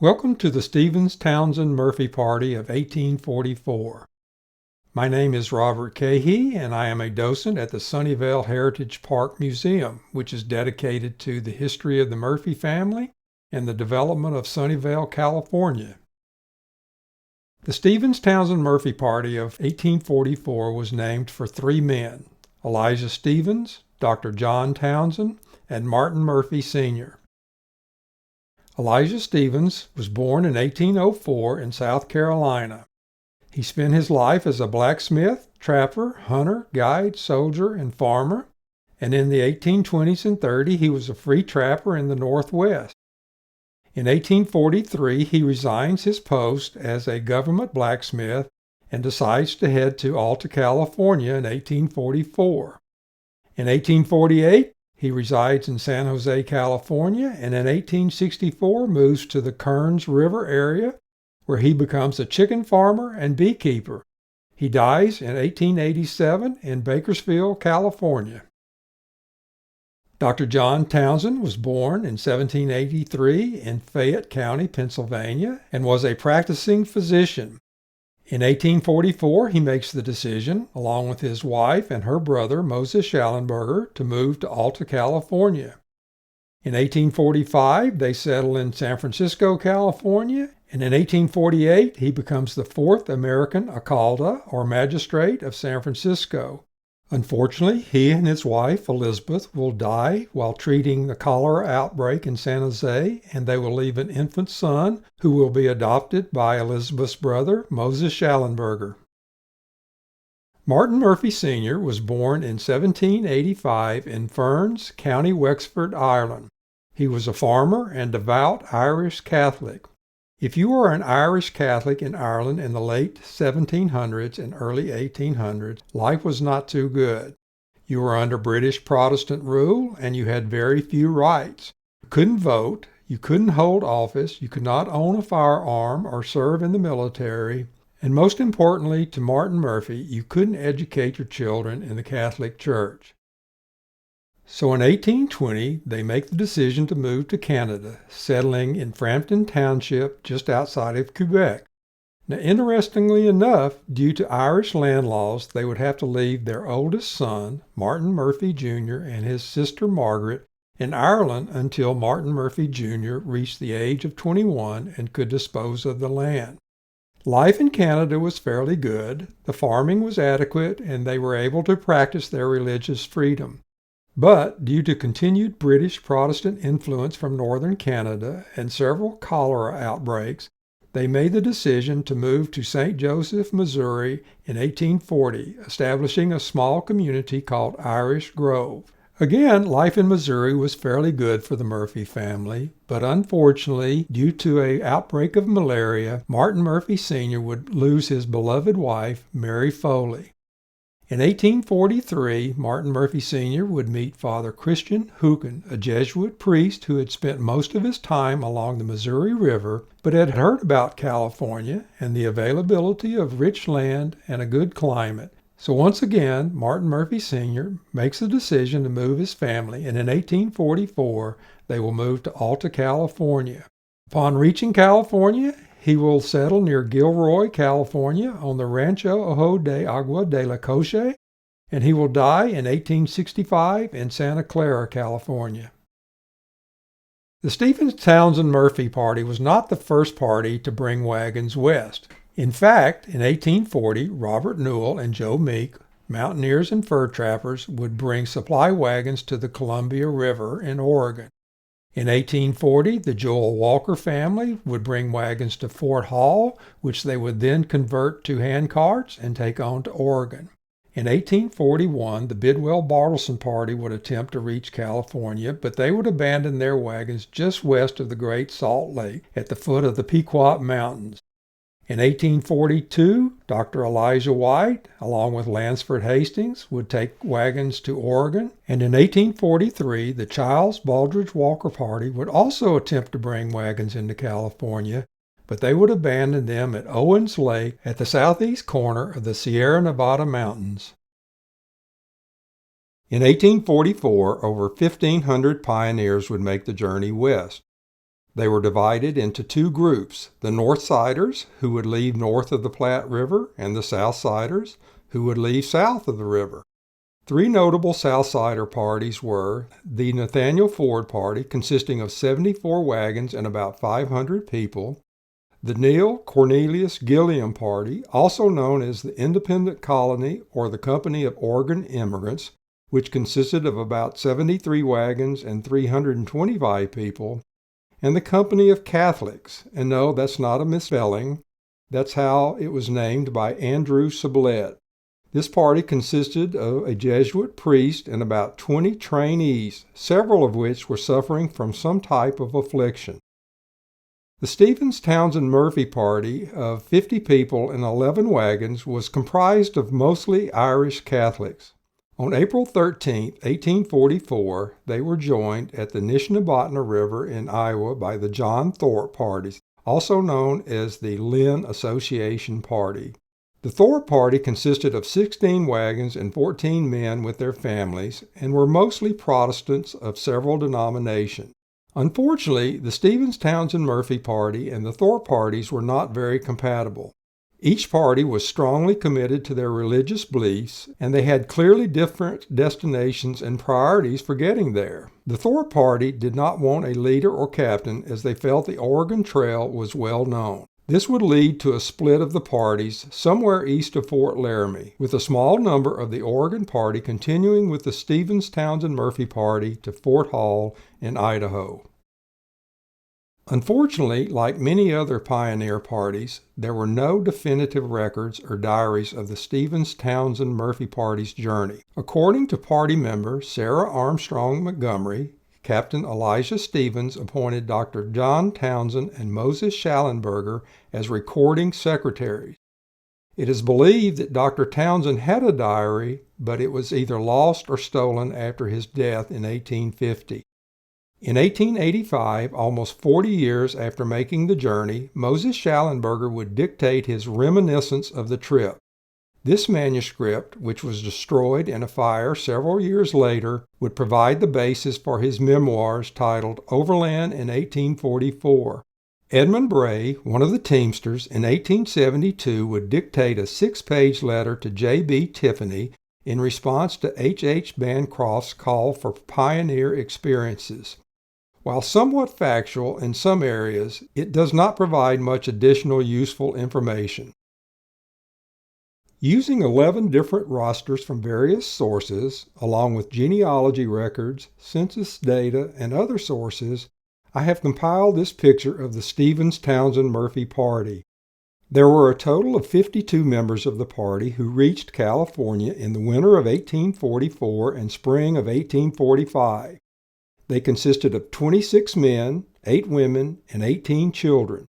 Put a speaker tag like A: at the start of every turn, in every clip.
A: Welcome to the Stephens-Townsend-Murphy Party of 1844. My name is Robert Keahey, and I am a docent at the Sunnyvale Heritage Park Museum, which is dedicated to the history of the Murphy family and the development of Sunnyvale, California. The Stephens-Townsend-Murphy Party of 1844 was named for three men: Elijah Stephens, Dr. John Townsend, and Martin Murphy, Sr. Elijah Stephens was born in 1804 in South Carolina. He spent his life as a blacksmith, trapper, hunter, guide, soldier, and farmer, and in the 1820s and 30s he was a free trapper in the Northwest. In 1843 he resigns his post as a government blacksmith and decides to head to Alta California in 1844. In 1848 he resides in San Jose, California, and in 1864 moves to the Kearns River area, where he becomes a chicken farmer and beekeeper. He dies in 1887 in Bakersfield, California. Dr. John Townsend was born in 1783 in Fayette County, Pennsylvania, and was a practicing physician. In 1844, he makes the decision, along with his wife and her brother Moses Schallenberger, to move to Alta California. In 1845, they settle in San Francisco, California, and in 1848, he becomes the fourth American alcalde, or magistrate, of San Francisco. Unfortunately, he and his wife, Elizabeth, will die while treating the cholera outbreak in San Jose, and they will leave an infant son who will be adopted by Elizabeth's brother, Moses Schallenberger. Martin Murphy Sr. was born in 1785 in Ferns, County Wexford, Ireland. He was a farmer and devout Irish Catholic. If you were an Irish Catholic in Ireland in the late 1700s and early 1800s, life was not too good. You were under British Protestant rule, and you had very few rights. You couldn't vote, you couldn't hold office, you could not own a firearm or serve in the military, and most importantly to Martin Murphy, you couldn't educate your children in the Catholic Church. So in 1820, they make the decision to move to Canada, settling in Frampton Township just outside of Quebec. Now, interestingly enough, due to Irish land laws, they would have to leave their oldest son, Martin Murphy Jr., and his sister Margaret in Ireland until Martin Murphy Jr. reached the age of 21 and could dispose of the land. Life in Canada was fairly good, the farming was adequate, and they were able to practice their religious freedom. But due to continued British Protestant influence from northern Canada and several cholera outbreaks, they made the decision to move to St. Joseph, Missouri in 1840, establishing a small community called Irish Grove. Again, life in Missouri was fairly good for the Murphy family, but unfortunately, due to an outbreak of malaria, Martin Murphy Sr. would lose his beloved wife, Mary Foley. In 1843, Martin Murphy Sr. would meet Father Christian Hooken, a Jesuit priest who had spent most of his time along the Missouri River, but had heard about California and the availability of rich land and a good climate. So once again, Martin Murphy Sr. makes the decision to move his family, and in 1844, they will move to Alta California. Upon reaching California, he will settle near Gilroy, California, on the Rancho Ojo de Agua de la Coche, and he will die in 1865 in Santa Clara, California. The Stephens-Townsend-Murphy Party was not the first party to bring wagons west. In fact, in 1840, Robert Newell and Joe Meek, mountaineers and fur trappers, would bring supply wagons to the Columbia River in Oregon. In 1840, the Joel Walker family would bring wagons to Fort Hall, which they would then convert to handcarts and take on to Oregon. In 1841, the Bidwell-Bartleson party would attempt to reach California, but they would abandon their wagons just west of the Great Salt Lake at the foot of the Pequot Mountains. In 1842, Dr. Elijah White, along with Lansford Hastings, would take wagons to Oregon, and in 1843, the Childs Baldridge Walker Party would also attempt to bring wagons into California, but they would abandon them at Owens Lake at the southeast corner of the Sierra Nevada mountains. In 1844, over 1,500 pioneers would make the journey west. They were divided into two groups, the Northsiders, who would leave north of the Platte River, and the Southsiders, who would leave south of the river. Three notable Southsider parties were the Nathaniel Ford Party, consisting of 74 wagons and about 500 people, the Neil Cornelius Gilliam Party, also known as the Independent Colony or the Company of Oregon Immigrants, which consisted of about 73 wagons and 325 people, and the Company of Catholics. And no, that's not a misspelling. That's how it was named by Andrew Sublette. This party consisted of a Jesuit priest and about 20 trainees, several of which were suffering from some type of affliction. The Stephens-Townsend-Murphy Party of 50 people and 11 wagons was comprised of mostly Irish Catholics. On April 13, 1844, they were joined at the Nishnabotna River in Iowa by the John Thorpe Party, also known as the Lynn Association Party. The Thorpe Party consisted of 16 wagons and 14 men with their families and were mostly Protestants of several denominations. Unfortunately, the Stephens-Townsend-Murphy Party and the Thorpe parties were not very compatible. Each party was strongly committed to their religious beliefs, and they had clearly different destinations and priorities for getting there. The Thorpe Party did not want a leader or captain, as they felt the Oregon Trail was well known. This would lead to a split of the parties somewhere east of Fort Laramie, with a small number of the Oregon Party continuing with the Stephens-Townsend-Murphy Party to Fort Hall in Idaho. Unfortunately, like many other pioneer parties, there were no definitive records or diaries of the Stephens-Townsend-Murphy Party's journey. According to party member Sarah Armstrong Montgomery, Captain Elijah Stevens appointed Dr. John Townsend and Moses Schallenberger as recording secretaries. It is believed that Dr. Townsend had a diary, but it was either lost or stolen after his death in 1850. In 1885, almost 40 years after making the journey, Moses Schallenberger would dictate his reminiscence of the trip. This manuscript, which was destroyed in a fire several years later, would provide the basis for his memoirs titled Overland in 1844. Edmund Bray, one of the teamsters, in 1872 would dictate a 6-page letter to J.B. Tiffany in response to H.H. Bancroft's call for pioneer experiences. While somewhat factual in some areas, it does not provide much additional useful information. Using 11 different rosters from various sources, along with genealogy records, census data, and other sources, I have compiled this picture of the Stephens-Townsend-Murphy Party. There were a total of 52 members of the party who reached California in the winter of 1844 and spring of 1845. They consisted of 26 men, 8 women, and 18 children.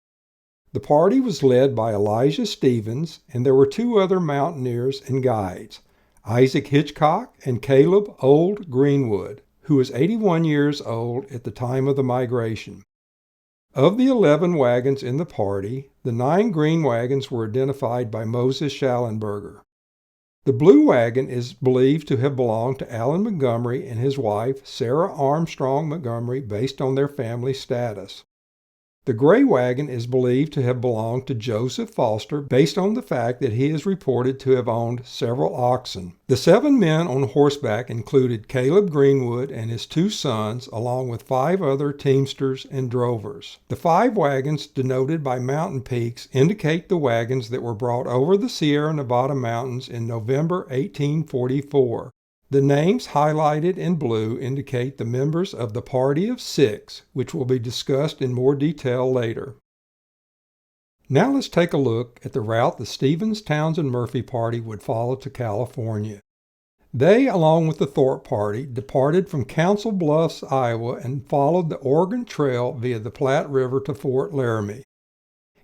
A: The party was led by Elijah Stevens, and there were 2 other mountaineers and guides, Isaac Hitchcock and Caleb Old Greenwood, who was 81 years old at the time of the migration. Of the 11 wagons in the party, the 9 green wagons were identified by Moses Schallenberger. The blue wagon is believed to have belonged to Allen Montgomery and his wife, Sarah Armstrong Montgomery, based on their family status. The gray wagon is believed to have belonged to Joseph Foster based on the fact that he is reported to have owned several oxen. The 7 men on horseback included Caleb Greenwood and his 2 sons, along with 5 other teamsters and drovers. The 5 wagons denoted by mountain peaks indicate the wagons that were brought over the Sierra Nevada mountains in November 1844. The names highlighted in blue indicate the members of the Party of 6, which will be discussed in more detail later. Now let's take a look at the route the Stephens-Townsend-Murphy Party would follow to California. They, along with the Thorpe Party, departed from Council Bluffs, Iowa, and followed the Oregon Trail via the Platte River to Fort Laramie.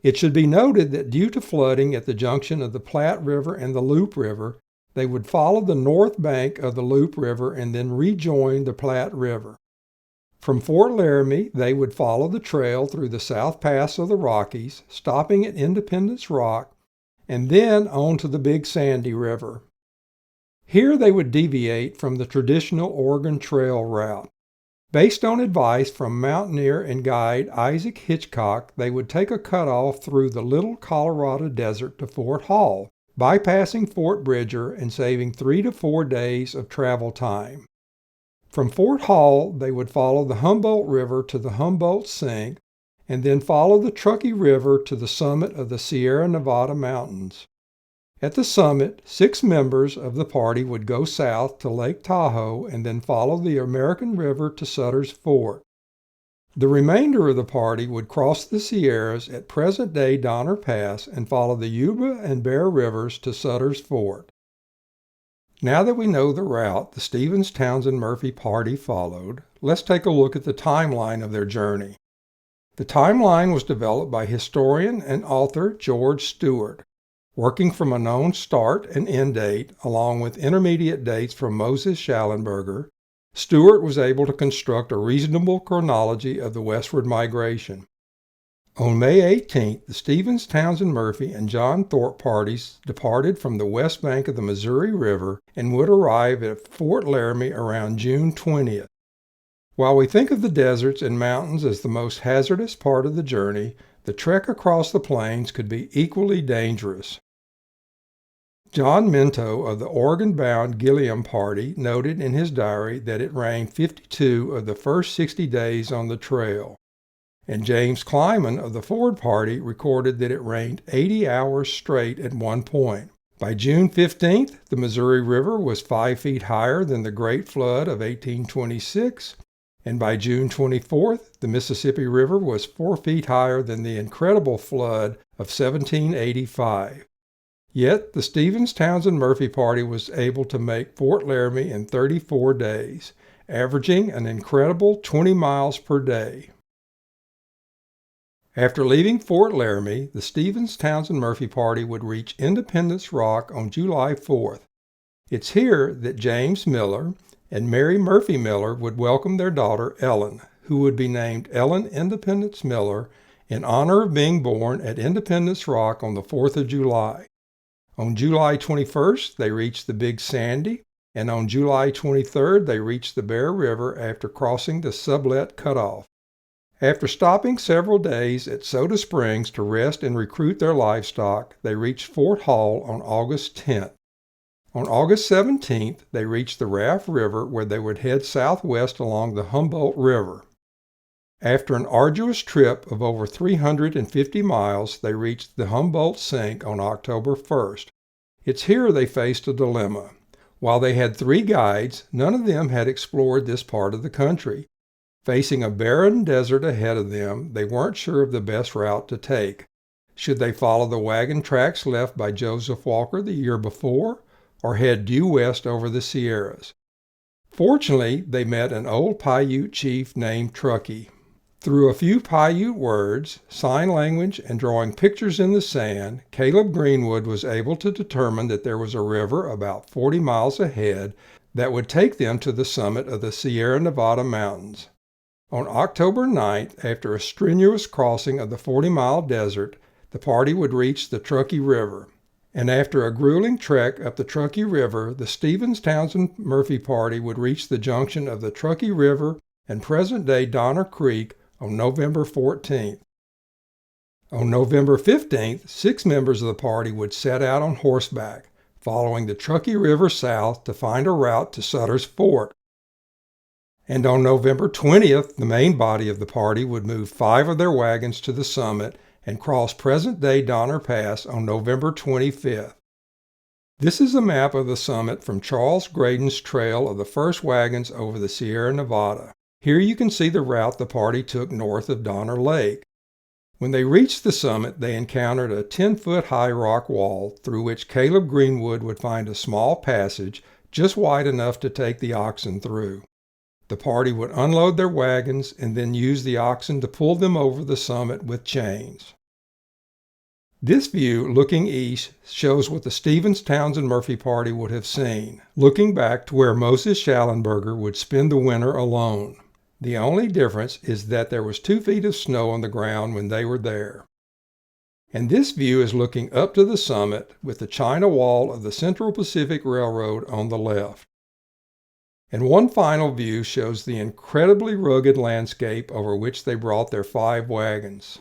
A: It should be noted that due to flooding at the junction of the Platte River and the Loup River, they would follow the north bank of the Loup River and then rejoin the Platte River. From Fort Laramie, they would follow the trail through the South Pass of the Rockies, stopping at Independence Rock, and then on to the Big Sandy River. Here they would deviate from the traditional Oregon Trail route. Based on advice from mountaineer and guide Isaac Hitchcock, they would take a cutoff through the Little Colorado Desert to Fort Hall, bypassing Fort Bridger and saving 3 to 4 days of travel time. From Fort Hall, they would follow the Humboldt River to the Humboldt Sink, and then follow the Truckee River to the summit of the Sierra Nevada mountains. At the summit, 6 members of the party would go south to Lake Tahoe and then follow the American River to Sutter's Fort. The remainder of the party would cross the Sierras at present-day Donner Pass and follow the Yuba and Bear Rivers to Sutter's Fort. Now that we know the route the Stephens-Townsend-Murphy Party followed, let's take a look at the timeline of their journey. The timeline was developed by historian and author George Stewart, working from a known start and end date along with intermediate dates from Moses Schallenberger. Stewart was able to construct a reasonable chronology of the westward migration. On May 18th, the Stephens-Townsend-Murphy and John Thorpe parties departed from the west bank of the Missouri River and would arrive at Fort Laramie around June 20th. While we think of the deserts and mountains as the most hazardous part of the journey, the trek across the plains could be equally dangerous. John Minto of the Oregon-bound Gilliam Party noted in his diary that it rained 52 of the first 60 days on the trail, and James Kleiman of the Ford Party recorded that it rained 80 hours straight at one point. By June 15th, the Missouri River was 5 feet higher than the Great Flood of 1826, and by June 24th, the Mississippi River was 4 feet higher than the incredible flood of 1785. Yet, the Stephens-Townsend-Murphy Party was able to make Fort Laramie in 34 days, averaging an incredible 20 miles per day. After leaving Fort Laramie, the Stephens-Townsend-Murphy Party would reach Independence Rock on July 4th. It's here that James Miller and Mary Murphy Miller would welcome their daughter Ellen, who would be named Ellen Independence Miller in honor of being born at Independence Rock on the 4th of July. On July 21st, they reached the Big Sandy, and on July 23rd, they reached the Bear River after crossing the Sublette Cutoff. After stopping several days at Soda Springs to rest and recruit their livestock, they reached Fort Hall on August 10th. On August 17th, they reached the Raft River, where they would head southwest along the Humboldt River. After an arduous trip of over 350 miles, they reached the Humboldt Sink on October 1st. It's here they faced a dilemma. While they had 3 guides, none of them had explored this part of the country. Facing a barren desert ahead of them, they weren't sure of the best route to take. Should they follow the wagon tracks left by Joseph Walker the year before, or head due west over the Sierras? Fortunately, they met an old Paiute chief named Truckee. Through a few Paiute words, sign language, and drawing pictures in the sand, Caleb Greenwood was able to determine that there was a river about 40 miles ahead that would take them to the summit of the Sierra Nevada mountains. On October 9th, after a strenuous crossing of the 40-mile desert, the party would reach the Truckee River. And after a grueling trek up the Truckee River, the Stephens-Townsend-Murphy Party would reach the junction of the Truckee River and present-day Donner Creek on November 14th. On November 15th, 6 members of the party would set out on horseback, following the Truckee River south to find a route to Sutter's Fort. And on November 20th, the main body of the party would move 5 of their wagons to the summit and cross present-day Donner Pass on November 25th. This is a map of the summit from Charles Graydon's trail of the first wagons over the Sierra Nevada. Here you can see the route the party took north of Donner Lake. When they reached the summit, they encountered a 10-foot-high rock wall through which Caleb Greenwood would find a small passage just wide enough to take the oxen through. The party would unload their wagons and then use the oxen to pull them over the summit with chains. This view, looking east, shows what the Stephens-Townsend-Murphy Party would have seen, looking back to where Moses Schallenberger would spend the winter alone. The only difference is that there was 2 feet of snow on the ground when they were there. And this view is looking up to the summit with the China Wall of the Central Pacific Railroad on the left. And one final view shows the incredibly rugged landscape over which they brought their 5 wagons.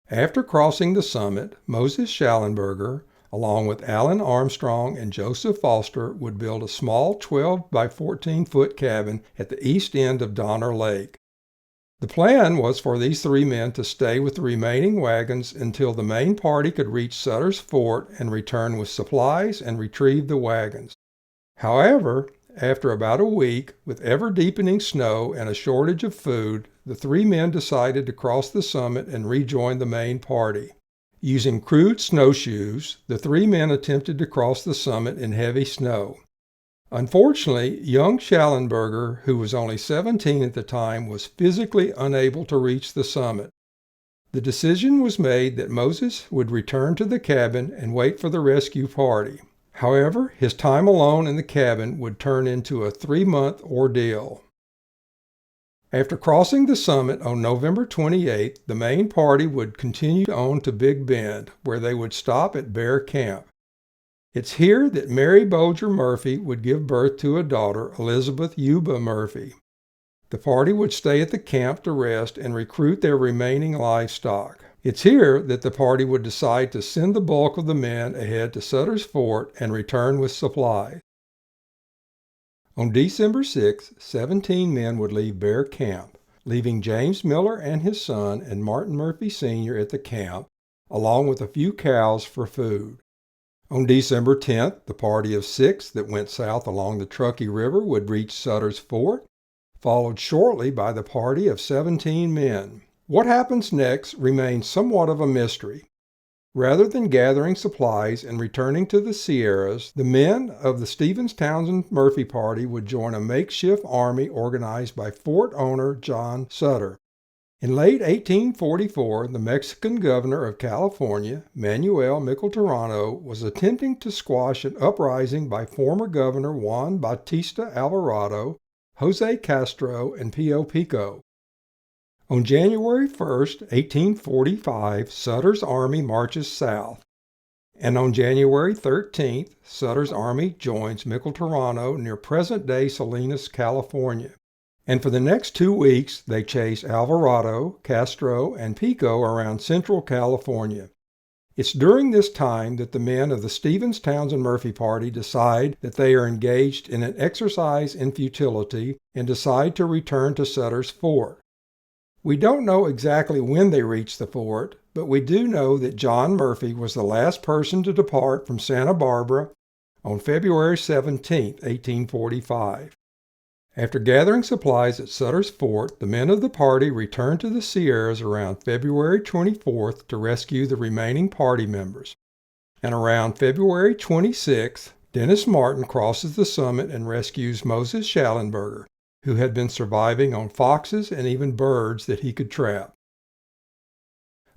A: After crossing the summit, Moses Schallenberger, along with Alan Armstrong and Joseph Foster, would build a small 12 by 14-foot cabin at the east end of Donner Lake. The plan was for these 3 men to stay with the remaining wagons until the main party could reach Sutter's Fort and return with supplies and retrieve the wagons. However, after about a week, with ever-deepening snow and a shortage of food, the 3 men decided to cross the summit and rejoin the main party. Using crude snowshoes, the 3 men attempted to cross the summit in heavy snow. Unfortunately, young Schallenberger, who was only 17 at the time, was physically unable to reach the summit. The decision was made that Moses would return to the cabin and wait for the rescue party. However, his time alone in the cabin would turn into a 3-month ordeal. After crossing the summit on November 28th, the main party would continue on to Big Bend, where they would stop at Bear Camp. It's here that Mary Bolger Murphy would give birth to a daughter, Elizabeth Yuba Murphy. The party would stay at the camp to rest and recruit their remaining livestock. It's here that the party would decide to send the bulk of the men ahead to Sutter's Fort and return with supplies. On December 6, 17 men would leave Bear Camp, leaving James Miller and his son and Martin Murphy Sr. at the camp, along with a few cows for food. On December 10th, the party of 6 that went south along the Truckee River would reach Sutter's Fort, followed shortly by the party of 17 men. What happens next remains somewhat of a mystery. Rather than gathering supplies and returning to the Sierras, the men of the Stephens-Townsend-Murphy Party would join a makeshift army organized by fort owner John Sutter. In late 1844, the Mexican governor of California, Manuel Micheltoreno, was attempting to squash an uprising by former Governor Juan Bautista Alvarado, Jose Castro, and Pio Pico. On January 1, 1845, Sutter's army marches south, and on January 13th, Sutter's army joins Micheltoreno near present-day Salinas, California. And for the next 2 weeks, they chase Alvarado, Castro, and Pico around central California. It's during this time that the men of the Stephens-Townsend-Murphy Party decide that they are engaged in an exercise in futility and decide to return to Sutter's Fort. We don't know exactly when they reached the fort, but we do know that John Murphy was the last person to depart from Santa Barbara on February 17, 1845. After gathering supplies at Sutter's Fort, the men of the party returned to the Sierras around February 24th to rescue the remaining party members. And around February 26th, Dennis Martin crosses the summit and rescues Moses Schallenberger, who had been surviving on foxes and even birds that he could trap.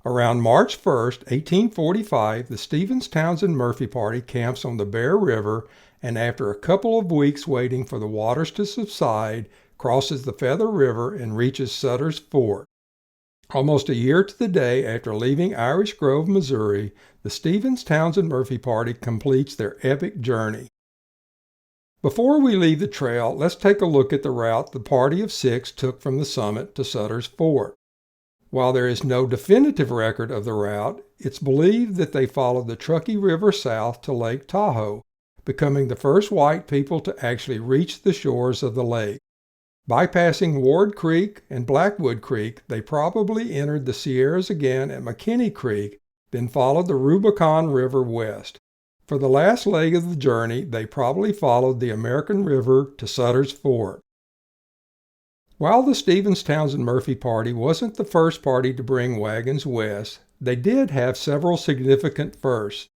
A: Around March 1, 1845, the Stephens-Townsend-Murphy Party camps on the Bear River and after a couple of weeks waiting for the waters to subside, crosses the Feather River and reaches Sutter's Fort. Almost a year to the day after leaving Irish Grove, Missouri, the Stephens-Townsend-Murphy Party completes their epic journey. Before we leave the trail, let's take a look at the route the party of 6 took from the summit to Sutter's Fort. While there is no definitive record of the route, it's believed that they followed the Truckee River south to Lake Tahoe, becoming the first white people to actually reach the shores of the lake. Bypassing Ward Creek and Blackwood Creek, they probably entered the Sierras again at McKinney Creek, then followed the Rubicon River west. For the last leg of the journey, they probably followed the American River to Sutter's Fort. While the Stephens-Townsend-Murphy Party wasn't the first party to bring wagons west, they did have several significant firsts.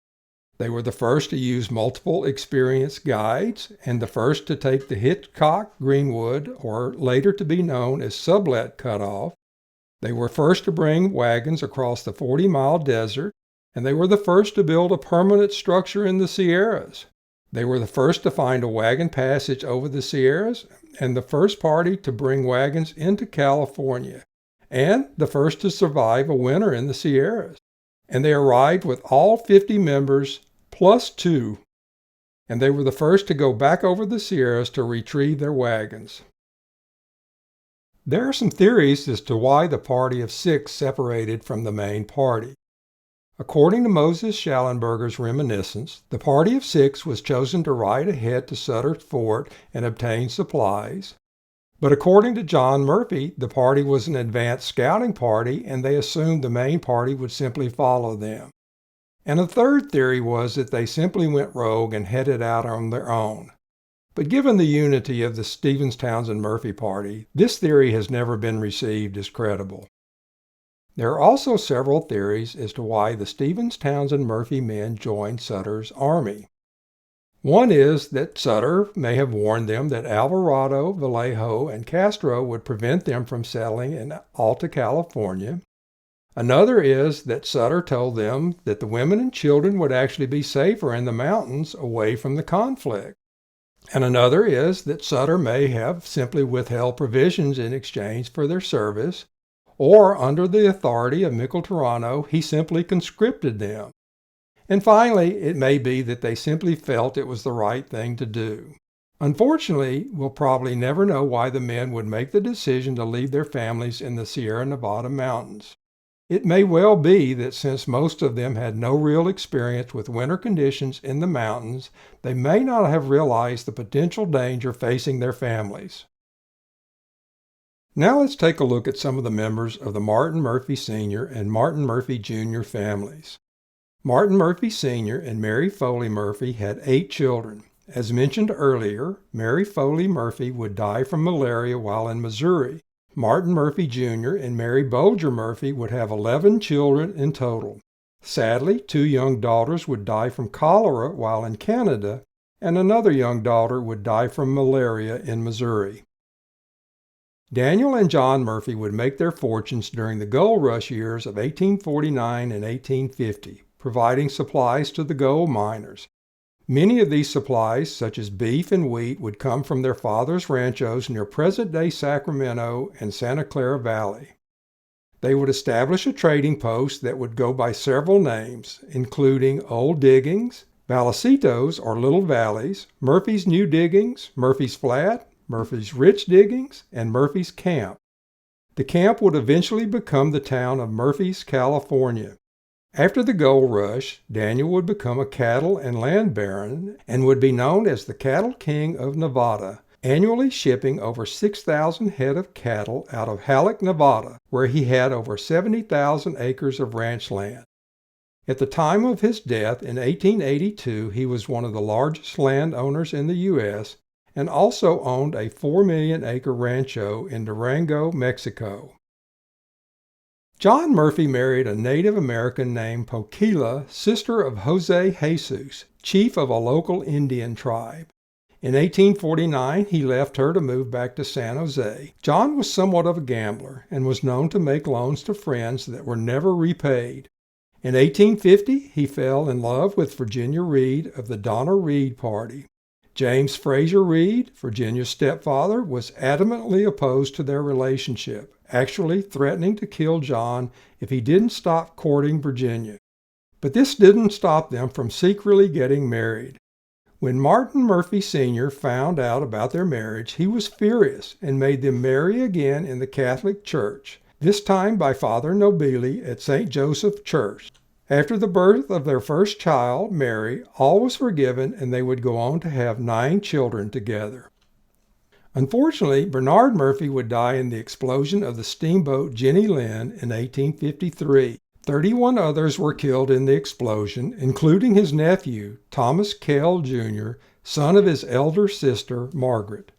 A: They were the first to use multiple experienced guides and the first to take the Hitchcock-Greenwood, or later to be known as Sublet Cutoff. They were first to bring wagons across the 40-mile desert, and they were the first to build a permanent structure in the Sierras. They were the first to find a wagon passage over the Sierras, and the first party to bring wagons into California, and the first to survive a winter in the Sierras. And they arrived with all 50 members plus 2. and they were the first to go back over the Sierras to retrieve their wagons. There are some theories as to why the Party of Six separated from the main party. According to Moses Schallenberger's reminiscence, the Party of Six was chosen to ride ahead to Sutter's Fort and obtain supplies. But according to John Murphy, the party was an advanced scouting party and they assumed the main party would simply follow them. And a third theory was that they simply went rogue and headed out on their own. But given the unity of the Stephens-Townsend-Murphy Party, this theory has never been received as credible. There are also several theories as to why the Stephens-Townsend-Murphy men joined Sutter's army. One is that Sutter may have warned them that Alvarado, Vallejo, and Castro would prevent them from settling in Alta California. Another is that Sutter told them that the women and children would actually be safer in the mountains away from the conflict. And another is that Sutter may have simply withheld provisions in exchange for their service, or under the authority of Micheltorano, he simply conscripted them. And finally, it may be that they simply felt it was the right thing to do. Unfortunately, we'll probably never know why the men would make the decision to leave their families in the Sierra Nevada mountains. It may well be that since most of them had no real experience with winter conditions in the mountains, they may not have realized the potential danger facing their families. Now let's take a look at some of the members of the Martin Murphy Sr. and Martin Murphy Jr. families. Martin Murphy Sr. and Mary Foley Murphy had 8 children. As mentioned earlier, Mary Foley Murphy would die from malaria while in Missouri. Martin Murphy Jr. and Mary Bolger Murphy would have 11 children in total. Sadly, 2 young daughters would die from cholera while in Canada, and another young daughter would die from malaria in Missouri. Daniel and John Murphy would make their fortunes during the gold rush years of 1849 and 1850, providing supplies to the gold miners. Many of these supplies, such as beef and wheat, would come from their father's ranchos near present-day Sacramento and Santa Clara Valley. They would establish a trading post that would go by several names, including Old Diggings, Valecitos or Little Valleys, Murphy's New Diggings, Murphy's Flat, Murphy's Rich Diggings, and Murphy's Camp. The camp would eventually become the town of Murphy's, California. After the gold rush, Daniel would become a cattle and land baron and would be known as the Cattle King of Nevada, annually shipping over 6,000 head of cattle out of Halleck, Nevada, where he had over 70,000 acres of ranch land. At the time of his death in 1882, he was one of the largest landowners in the U.S. and also owned a 4 million acre rancho in Durango, Mexico. John Murphy married a Native American named Poquila, sister of Jose Jesus, chief of a local Indian tribe. In 1849, he left her to move back to San Jose. John was somewhat of a gambler and was known to make loans to friends that were never repaid. In 1850, he fell in love with Virginia Reed of the Donna Reed Party. James Fraser Reed, Virginia's stepfather, was adamantly opposed to their relationship, actually threatening to kill John if he didn't stop courting Virginia. But this didn't stop them from secretly getting married. When Martin Murphy Sr. found out about their marriage, he was furious and made them marry again in the Catholic Church, this time by Father Nobili at St. Joseph Church. After the birth of their first child, Mary, all was forgiven and they would go on to have 9 children together. Unfortunately, Bernard Murphy would die in the explosion of the steamboat Jenny Lind in 1853. 31 others were killed in the explosion, including his nephew, Thomas Kell, Jr., son of his elder sister, Margaret.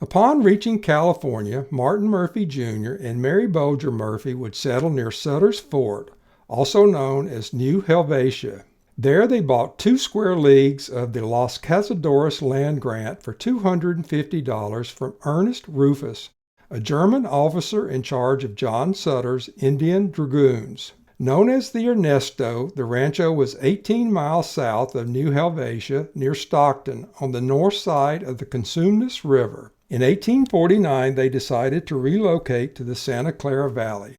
A: Upon reaching California, Martin Murphy Jr. and Mary Bolger Murphy would settle near Sutter's Fort, also known as New Helvetia. There they bought 2 square leagues of the Los Cazadores land grant for $250 from Ernest Rufus, a German officer in charge of John Sutter's Indian Dragoons. Known as the Ernesto, the rancho was 18 miles south of New Helvetia near Stockton on the north side of the Cosumnes River. In 1849, they decided to relocate to the Santa Clara Valley.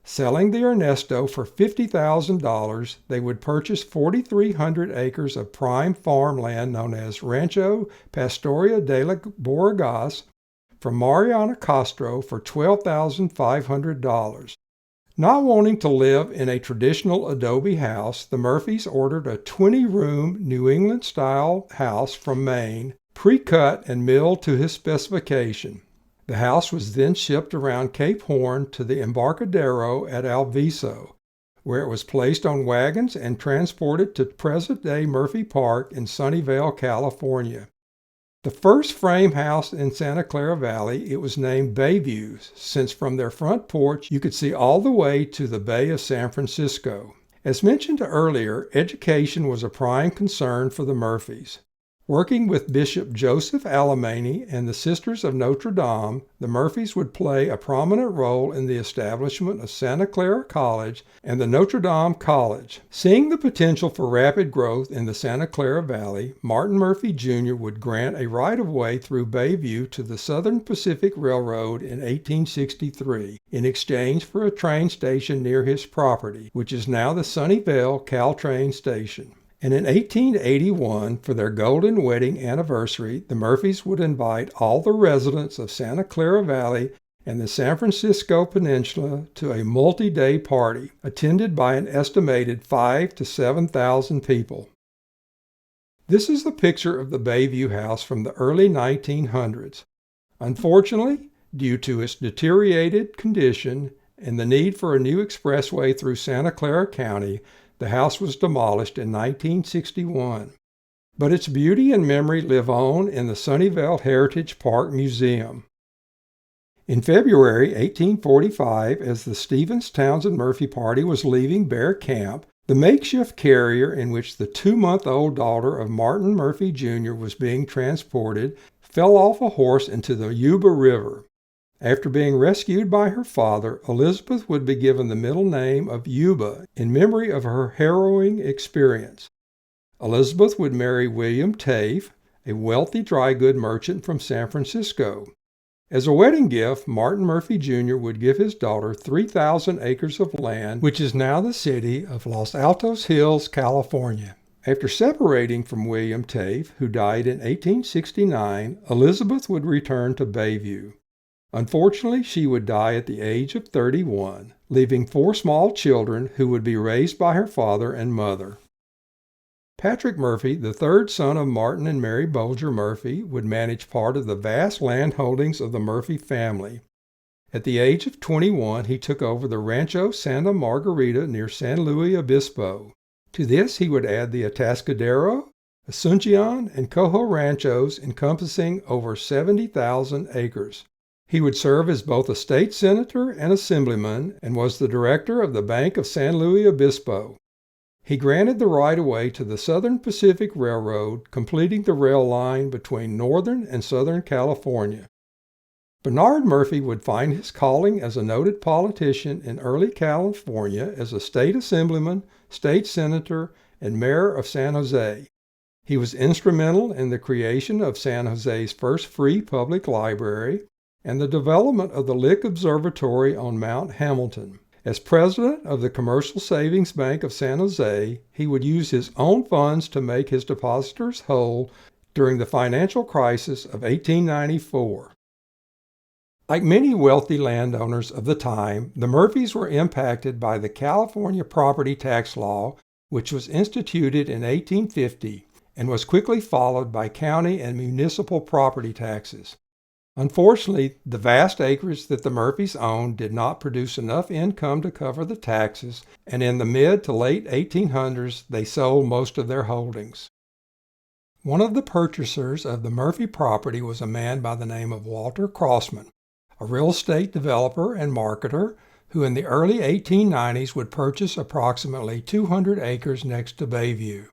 A: Selling the Ernesto for $50,000, they would purchase 4,300 acres of prime farmland known as Rancho Pastoria de la Borregas from Mariana Castro for $12,500. Not wanting to live in a traditional adobe house, the Murphys ordered a 20-room New England-style house from Maine, pre-cut and milled to his specification. The house was then shipped around Cape Horn to the Embarcadero at Alviso, where it was placed on wagons and transported to present-day Murphy Park in Sunnyvale, California. The first frame house in Santa Clara Valley, it was named Bayview, since from their front porch you could see all the way to the Bay of San Francisco. As mentioned earlier, education was a prime concern for the Murphys. Working with Bishop Joseph Alemany and the Sisters of Notre Dame, the Murphys would play a prominent role in the establishment of Santa Clara College and the Notre Dame College. Seeing the potential for rapid growth in the Santa Clara Valley, Martin Murphy Jr. would grant a right-of-way through Bayview to the Southern Pacific Railroad in 1863 in exchange for a train station near his property, which is now the Sunnyvale Caltrain Station. And in 1881, for their golden wedding anniversary, the Murphys would invite all the residents of Santa Clara Valley and the San Francisco Peninsula to a multi-day party, attended by an estimated 5,000 to 7,000 people. This is the picture of the Bayview house from the early 1900s. Unfortunately, due to its deteriorated condition and the need for a new expressway through Santa Clara County, the house was demolished in 1961, but its beauty and memory live on in the Sunnyvale Heritage Park Museum. In February 1845, as the Stephens-Townsend-Murphy Party was leaving Bear Camp, the makeshift carrier in which the 2-month-old daughter of Martin Murphy Jr. was being transported fell off a horse into the Yuba River. After being rescued by her father, Elizabeth would be given the middle name of Yuba in memory of her harrowing experience. Elizabeth would marry William Tafe, a wealthy dry goods merchant from San Francisco. As a wedding gift, Martin Murphy Jr. would give his daughter 3,000 acres of land, which is now the city of Los Altos Hills, California. After separating from William Tafe, who died in 1869, Elizabeth would return to Bayview. Unfortunately, she would die at the age of 31, leaving 4 small children who would be raised by her father and mother. Patrick Murphy, the third son of Martin and Mary Bolger Murphy, would manage part of the vast land holdings of the Murphy family. At the age of 21, he took over the Rancho Santa Margarita near San Luis Obispo. To this, he would add the Atascadero, Asuncion, and Cojo ranchos encompassing over 70,000 acres. He would serve as both a state senator and assemblyman and was the director of the Bank of San Luis Obispo. He granted the right-of-way to the Southern Pacific Railroad, completing the rail line between Northern and Southern California. Bernard Murphy would find his calling as a noted politician in early California as a state assemblyman, state senator, and mayor of San Jose. He was instrumental in the creation of San Jose's first free public library and the development of the Lick Observatory on Mount Hamilton. As president of the Commercial Savings Bank of San Jose, he would use his own funds to make his depositors whole during the financial crisis of 1894. Like many wealthy landowners of the time, the Murphys were impacted by the California property tax law, which was instituted in 1850 and was quickly followed by county and municipal property taxes. Unfortunately, the vast acreage that the Murphys owned did not produce enough income to cover the taxes, and in the mid to late 1800s, they sold most of their holdings. One of the purchasers of the Murphy property was a man by the name of Walter Crossman, a real estate developer and marketer who in the early 1890s would purchase approximately 200 acres next to Bayview.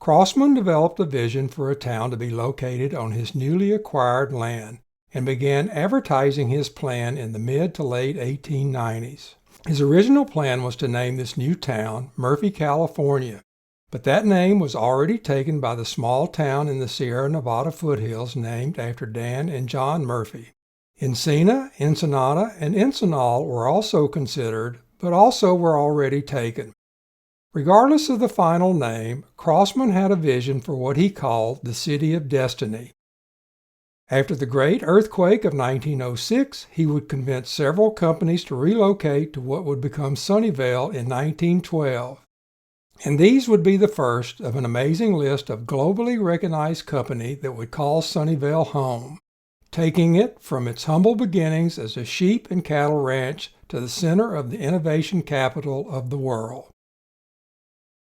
A: Crossman developed a vision for a town to be located on his newly acquired land and began advertising his plan in the mid to late 1890s. His original plan was to name this new town Murphy, California, but that name was already taken by the small town in the Sierra Nevada foothills named after Dan and John Murphy. Encina, Ensenada, and Encinal were also considered, but also were already taken. Regardless of the final name, Crossman had a vision for what he called the City of Destiny. After the great earthquake of 1906, he would convince several companies to relocate to what would become Sunnyvale in 1912. And these would be the first of an amazing list of globally recognized companies that would call Sunnyvale home, taking it from its humble beginnings as a sheep and cattle ranch to the center of the innovation capital of the world.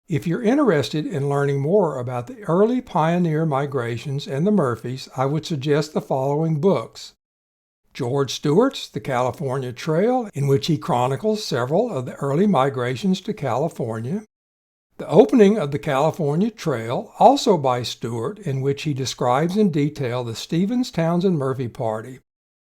A: If you're interested in learning more about the early pioneer migrations and the Murphys, I would suggest the following books. George Stewart's The California Trail, in which he chronicles several of the early migrations to California. The Opening of the California Trail, also by Stewart, in which he describes in detail the Stephens-Townsend-Murphy Party.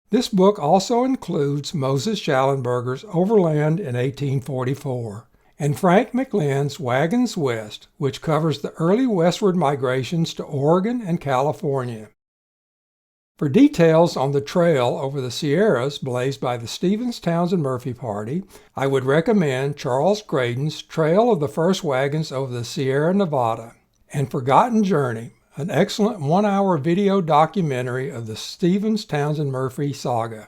A: This book also includes Moses Schallenberger's Overland in 1844. And Frank McLenn's Wagons West, which covers the early westward migrations to Oregon and California. For details on the trail over the Sierras blazed by the Stephens-Townsend-Murphy Party, I would recommend Charles Graydon's Trail of the First Wagons over the Sierra Nevada, and Forgotten Journey, an excellent 1-hour video documentary of the Stephens-Townsend-Murphy saga.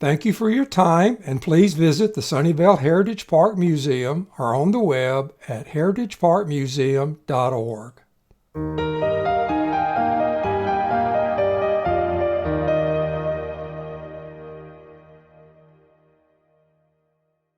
A: Thank you for your time, and please visit the Sunnyvale Heritage Park Museum or on the web at heritageparkmuseum.org.